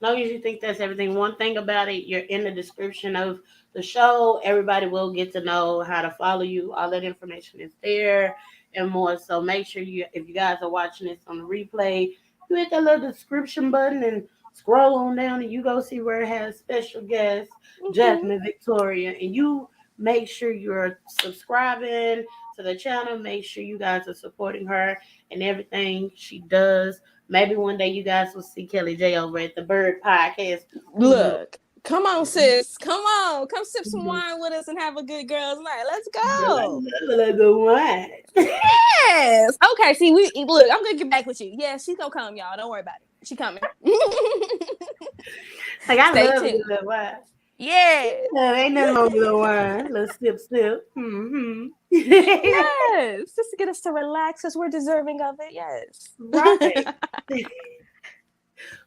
Long as you think that's everything. One thing about it, you're in the description of the show. Everybody will get to know how to follow you. All that information is there and more. So make sure you, if you guys are watching this on the replay, you hit that little description button and scroll on down, and you go see where it has special guest Jazzmen Victoria, and you make sure you're subscribing to the channel. Make sure you guys are supporting her and everything she does. Maybe one day you guys will see Kelly J over at the Bird Podcast. Who knows? Look, come on, sis. Come on. Come sip some wine with us and have a good girls' night. Let's go. The one. Yes. Okay, see, look, I'm gonna get back with you. Yeah, she's gonna come, y'all. Don't worry about it. She coming. Like, I Stay love tuned. the wine. Yeah. Ain't nothing wrong with the wine. Little sip. Mm-hmm. Yes. Just to get us to relax, because we're deserving of it. Yes. Right.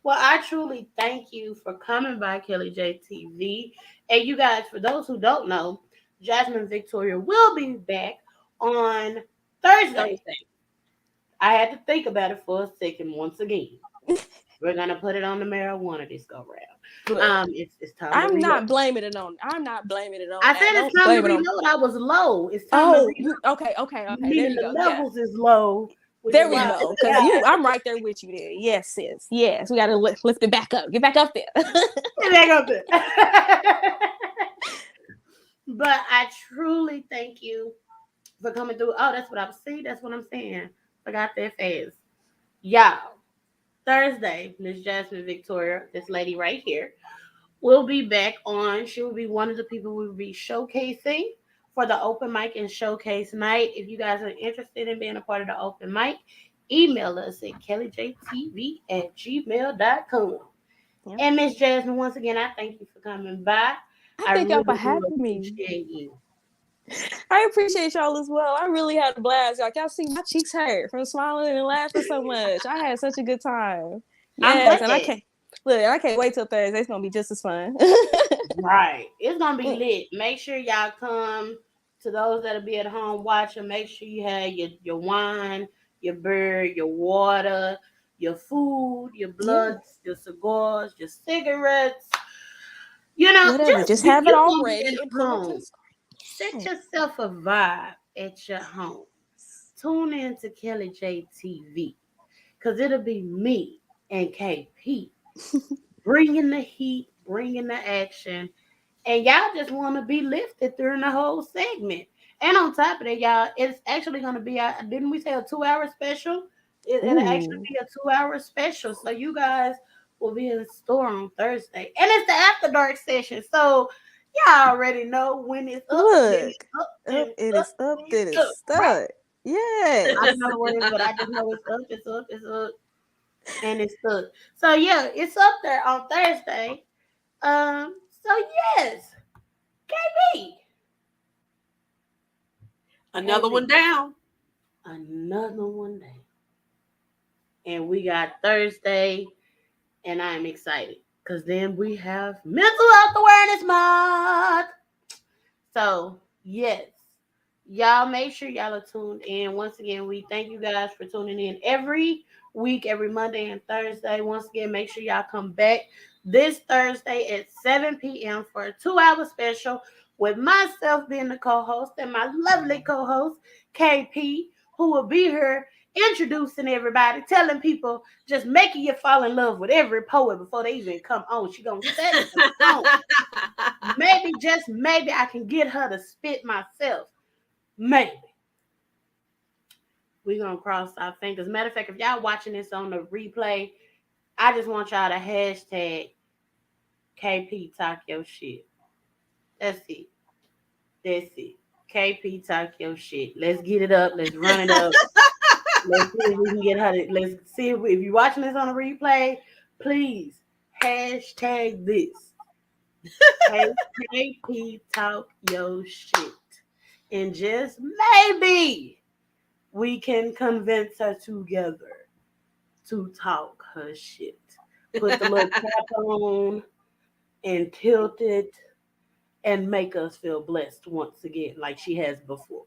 Well, I truly thank you for coming by Kelly J TV. And you guys, for those who don't know, Jazzmen Victoria will be back on Thursday. I had to think about it for a second once again. We're gonna put it on the marijuana this go round. It's time. I'm not blaming it on. I'm not blaming it on. I said it's time to reload. I was low. It's time to reload. Okay. There you the go. levels is low. There we go. Because I'm right there with you there. Yes, sis. Yes, we got to lift it back up. Get back up there. Get back up there. But I truly thank you for coming through. Oh, that's what I was saying. That's what I'm saying. Forgot that fast. Y'all, Thursday, Miss Jazzmen Victoria, this lady right here, will be back on. She will be one of the people we will be showcasing for the open mic and showcase night. If you guys are interested in being a part of the open mic, email us at kellyjtv@gmail.com. Yeah. And Miss Jazzmen, once again, I thank you for coming by. I thank y'all for having me. You. I appreciate y'all as well. I really had a blast. Y'all see my cheeks hurt from smiling and laughing so much. I had such a good time. Yes, and I can't wait till Thursday. It's gonna be just as fun. Right. It's gonna be lit. Make sure y'all come. To those that'll be at home watching, make sure you have your wine, your beer, your water, your food, your blunts, your cigars, your cigarettes. Whatever. Just have it all ready and home. Set yourself a vibe at your home. Tune in to Kelly J TV, because it'll be me and KP bringing the heat, bringing the action, and y'all just want to be lifted during the whole segment. And on top of that, y'all, it's actually going to be, didn't we say a 2-hour special? It'll actually be a 2-hour special. So you guys will be in the store on Thursday. And it's the After Dark session. So y'all already know when it's up. Look, it is up, it is stuck. Right. Yeah. I don't know what it is, but I just know it's up, and it's stuck. So yeah, it's up there on Thursday. So yes, KB. Another one down. Another one down. And we got Thursday, and I am excited because then we have Mental Health Awareness Month. So yes, y'all make sure y'all are tuned in. Once again, we thank you guys for tuning in every week, every Monday and Thursday. Once again, make sure y'all come back this Thursday at 7 p.m. for a 2-hour special with myself being the co-host and my lovely co-host, KP, who will be here introducing everybody, telling people, just making you fall in love with every poet before they even come on. She gonna set it on. Maybe, just maybe, I can get her to spit myself. Maybe. We're going to cross our fingers. Matter of fact, if y'all watching this on the replay, I just want y'all to hashtag KP Talk Your Shit. That's it. KP Talk Your Shit. Let's get it up. Let's run it up. Let's see if we can get her to, let's see if you're watching this on a replay, please hashtag this. KP Talk Your Shit. And just maybe we can convince her together to talk her shit. Put the little cap on and tilt it and make us feel blessed once again, like she has before.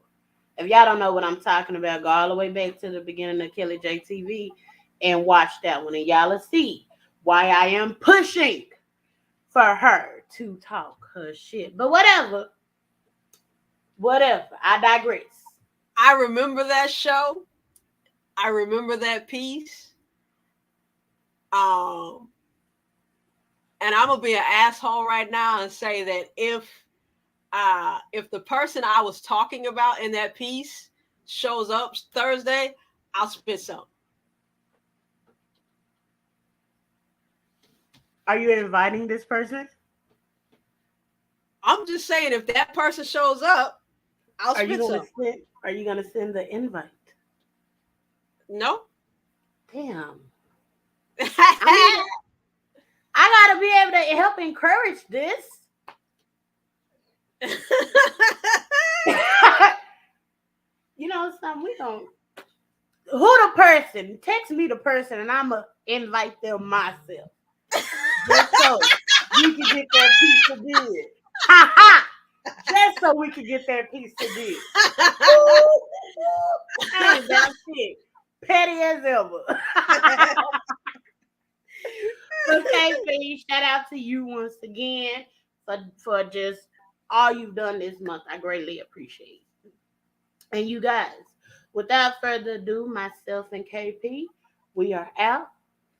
If y'all don't know what I'm talking about, go all the way back to the beginning of Kelly J TV and watch that one, and y'all will see why I am pushing for her to talk her shit. But whatever, I digress. I remember that show. I remember that piece. And I'm gonna be an asshole right now and say that if the person I was talking about in that piece shows up Thursday, I'll spit some. Are you inviting this person? I'm just saying, if that person shows up, I'll Are you spit gonna some. send? Are you gonna send the invite? No. Damn. I gotta be able to help encourage this. You know something? We don't. Who the person? Text me the person, and I'ma invite them myself. Just so we can get that piece of good. Ha ha! Just so we can get that piece of good. I ain't got shit. Petty as ever. Okay, Fee, shout out to you once again for just all you've done this month. I greatly appreciate it. And you guys, without further ado, myself and KP, we are out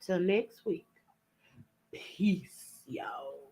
till next week. Peace, y'all.